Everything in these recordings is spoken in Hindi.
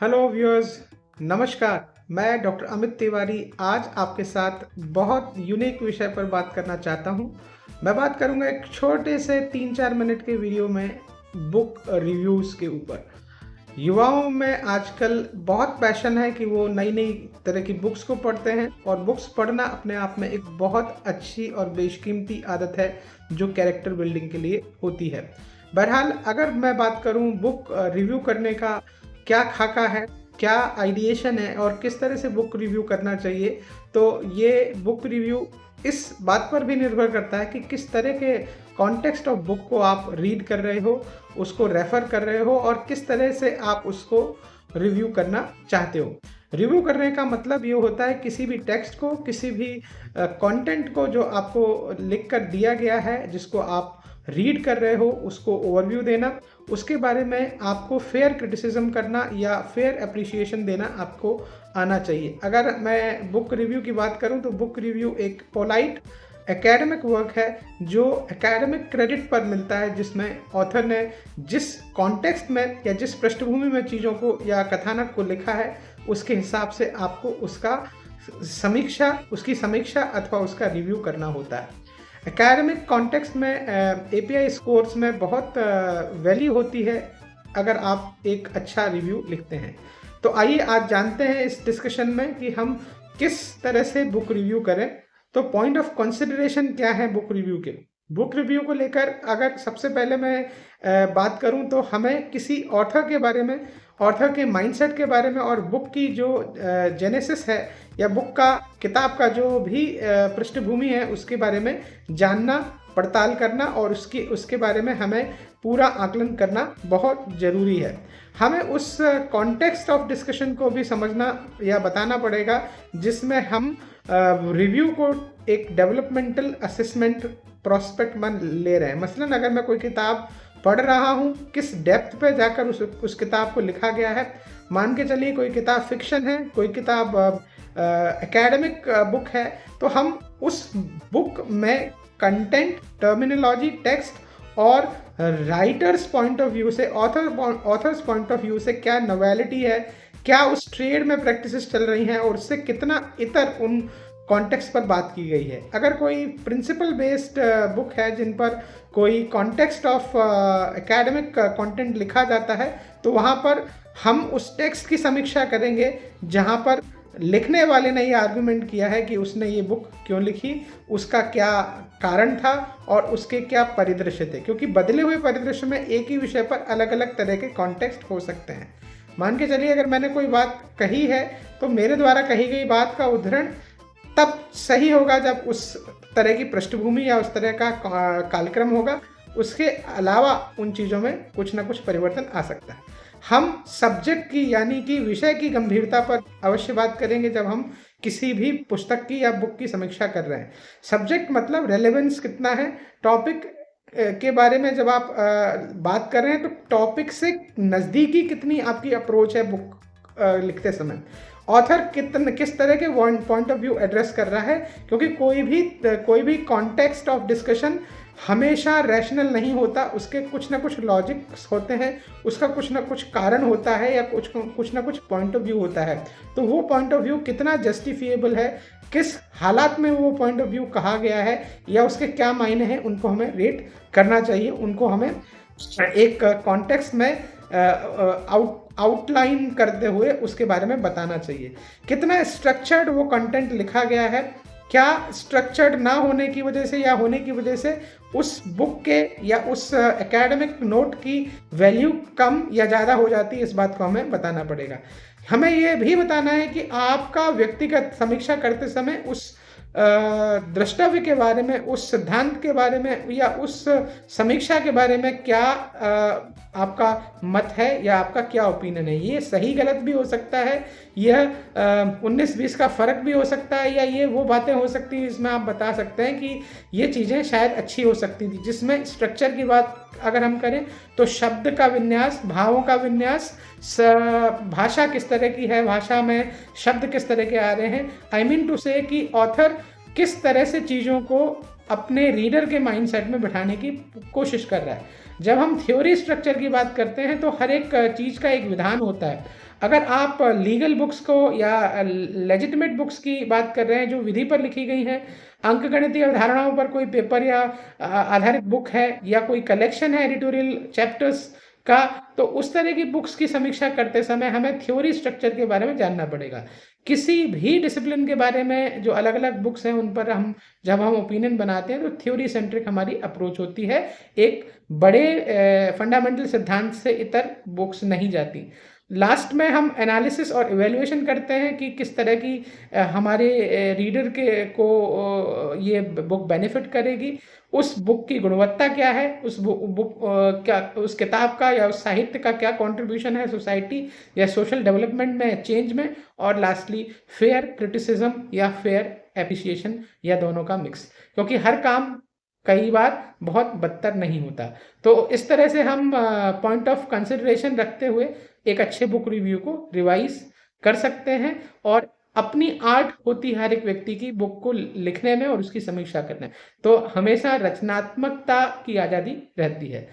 हेलो व्यूअर्स, नमस्कार। मैं डॉक्टर अमित तिवारी आज आपके साथ बहुत यूनिक विषय पर बात करना चाहता हूं। मैं बात करूंगा एक छोटे से 3-4 मिनट के वीडियो में बुक रिव्यूज़ के ऊपर। युवाओं में आजकल बहुत पैशन है कि वो नई नई तरह की बुक्स को पढ़ते हैं और बुक्स पढ़ना अपने आप में एक बहुत अच्छी और बेशकीमती आदत है जो कैरेक्टर बिल्डिंग के लिए होती है। बहरहाल अगर मैं बात करूं बुक रिव्यू करने का क्या खाका है, क्या आइडिएशन है और किस तरह से बुक रिव्यू करना चाहिए, तो ये बुक रिव्यू इस बात पर भी निर्भर करता है कि किस तरह के कॉन्टेक्स्ट ऑफ बुक को आप रीड कर रहे हो, उसको रेफ़र कर रहे हो और किस तरह से आप उसको रिव्यू करना चाहते हो। रिव्यू करने का मतलब ये होता है किसी भी टेक्स्ट को, किसी भी कंटेंट को जो आपको लिख कर दिया गया है, जिसको आप रीड कर रहे हो, उसको ओवरव्यू देना, उसके बारे में आपको फेयर क्रिटिसिज्म करना या फेयर एप्रिसिएशन देना आपको आना चाहिए। अगर मैं बुक रिव्यू की बात करूं तो बुक रिव्यू एक पोलाइट एकेडमिक वर्क है जो एकेडमिक क्रेडिट पर मिलता है, जिसमें ऑथर ने जिस कॉन्टेक्स्ट में या जिस पृष्ठभूमि में चीज़ों को या कथानक को लिखा है उसके हिसाब से आपको उसकी समीक्षा अथवा उसका रिव्यू करना होता है। एकेडमिक कॉन्टेक्स्ट में एपीआई स्कोर्स में बहुत वैल्यू होती है अगर आप एक अच्छा रिव्यू लिखते हैं। तो आइए आज जानते हैं इस डिस्कशन में कि हम किस तरह से बुक रिव्यू करें। तो पॉइंट ऑफ कंसिडरेशन क्या है बुक रिव्यू के? बुक रिव्यू को लेकर अगर सबसे पहले मैं बात करूं तो हमें किसी ऑथर के बारे में, ऑथर के माइंडसेट के बारे में और बुक की जो जेनेसिस है या बुक का, किताब का जो भी पृष्ठभूमि है उसके बारे में जानना, पड़ताल करना और उसके बारे में हमें पूरा आकलन करना बहुत ज़रूरी है। हमें उस कॉन्टेक्स्ट ऑफ डिस्कशन को भी समझना या बताना पड़ेगा जिसमें हम रिव्यू को एक डेवलपमेंटल असेसमेंट प्रोस्पेक्ट में ले रहे हैं। मसलन अगर मैं कोई किताब पढ़ रहा हूँ, किस डेप्थ पे जाकर उस किताब को लिखा गया है। मान के चलिए कोई किताब फिक्शन है, कोई किताब एकेडमिक बुक है, तो हम उस बुक में कंटेंट, टर्मिनोलॉजी, टेक्स्ट और राइटर्स पॉइंट ऑफ व्यू से, ऑथर्स पॉइंट ऑफ व्यू से क्या नॉवेलिटी है, क्या उस ट्रेड में प्रैक्टिसेस चल रही हैं और उससे कितना इतर उन कॉन्टेक्स्ट पर बात की गई है। अगर कोई प्रिंसिपल बेस्ड बुक है जिन पर कोई कॉन्टेक्स्ट ऑफ एकेडमिक कंटेंट लिखा जाता है, तो वहाँ पर हम उस टेक्स्ट की समीक्षा करेंगे जहाँ पर लिखने वाले ने ये आर्गुमेंट किया है कि उसने ये बुक क्यों लिखी, उसका क्या कारण था और उसके क्या परिदृश्य थे, क्योंकि बदले हुए परिदृश्य में एक ही विषय पर अलग अलग तरह के कॉन्टेक्स्ट हो सकते हैं। मान के चलिए अगर मैंने कोई बात कही है तो मेरे द्वारा कही गई बात का उद्धरण तब सही होगा जब उस तरह की पृष्ठभूमि या उस तरह का कालक्रम होगा। उसके अलावा उन चीज़ों में कुछ ना कुछ परिवर्तन आ सकता है। हम सब्जेक्ट की यानी कि विषय की गंभीरता पर अवश्य बात करेंगे जब हम किसी भी पुस्तक की या बुक की समीक्षा कर रहे हैं। सब्जेक्ट मतलब रेलेवेंस कितना है, टॉपिक के बारे में जब आप बात कर रहे हैं तो टॉपिक से नज़दीकी कितनी आपकी अप्रोच है बुक लिखते समय। ऑथर किस तरह के पॉइंट ऑफ व्यू एड्रेस कर रहा है, क्योंकि कोई भी कॉन्टेक्स्ट ऑफ डिस्कशन हमेशा रैशनल नहीं होता, उसके कुछ ना कुछ लॉजिक्स होते हैं, उसका कुछ ना कुछ कारण होता है या कुछ ना कुछ पॉइंट ऑफ व्यू होता है। तो वो पॉइंट ऑफ व्यू कितना जस्टिफिएबल है, किस हालात में वो पॉइंट ऑफ व्यू कहा गया है या उसके क्या मायने हैं, उनको हमें रेट करना चाहिए। उनको हमें एक कॉन्टेक्स्ट में आउटलाइन करते हुए उसके बारे में बताना चाहिए। कितना स्ट्रक्चर्ड वो कंटेंट लिखा गया है, क्या स्ट्रक्चर्ड ना होने की वजह से या होने की वजह से उस बुक के या उस एकेडमिक नोट की वैल्यू कम या ज़्यादा हो जाती है, इस बात को हमें बताना पड़ेगा। हमें ये भी बताना है कि आपका व्यक्तिगत समीक्षा करते समय उस द्रष्टव्य के बारे में, उस सिद्धांत के बारे में या उस समीक्षा के बारे में क्या आपका मत है या आपका क्या ओपिनियन है। ये सही गलत भी हो सकता है, यह 19-20 का फ़र्क भी हो सकता है, या ये वो बातें हो सकती हैं जिसमें आप बता सकते हैं कि ये चीज़ें शायद अच्छी हो सकती थी। जिसमें स्ट्रक्चर की बात अगर हम करें तो शब्द का विन्यास, भावों का विन्यास, भाषा किस तरह की है, भाषा में शब्द किस तरह के आ रहे हैं। आई मीन टू से कि ऑथर किस तरह से चीज़ों को अपने रीडर के माइंडसेट में बिठाने की कोशिश कर रहा है। जब हम थ्योरी स्ट्रक्चर की बात करते हैं तो हर एक चीज़ का एक विधान होता है। अगर आप लीगल बुक्स को या लेजिटिमेट बुक्स की बात कर रहे हैं जो विधि पर लिखी गई हैं, अंकगणितीय अवधारणाओं पर कोई पेपर या आधारित बुक है या कोई कलेक्शन है एडिटोरियल चैप्टर्स का, तो उस तरह की बुक्स की समीक्षा करते समय हमें थ्योरी स्ट्रक्चर के बारे में जानना पड़ेगा। किसी भी डिसिप्लिन के बारे में जो अलग-अलग बुक्स हैं उन पर जब हम ओपिनियन बनाते हैं तो थ्योरी सेंट्रिक हमारी अप्रोच होती है। एक बड़े फंडामेंटल सिद्धांत से इतर बुक्स नहीं जाती। लास्ट में हम एनालिसिस और इवैल्यूएशन करते हैं कि किस तरह की हमारे रीडर के को ये बुक बेनिफिट करेगी। उस बुक की गुणवत्ता क्या है, उस बुक क्या उस किताब का या उस साहित्य का क्या कंट्रीब्यूशन है सोसाइटी या सोशल डेवलपमेंट में, चेंज में, और लास्टली फेयर क्रिटिसिज्म या फेयर एप्रिसिएशन या दोनों का मिक्स, क्योंकि हर काम कई बार बहुत बदतर नहीं होता। तो इस तरह से हम पॉइंट ऑफ कंसिडरेशन रखते हुए एक अच्छे बुक रिव्यू को रिवाइज कर सकते हैं, और अपनी आर्ट होती है हर एक व्यक्ति की बुक को लिखने में और उसकी समीक्षा करने में। तो हमेशा रचनात्मकता की आज़ादी रहती है।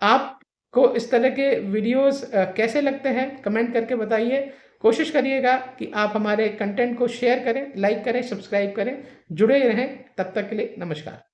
आपको इस तरह के वीडियोस कैसे लगते हैं कमेंट करके बताइए। कोशिश करिएगा कि आप हमारे कंटेंट को शेयर करें, लाइक करें, सब्सक्राइब करें, जुड़े रहें। तब तक के लिए नमस्कार।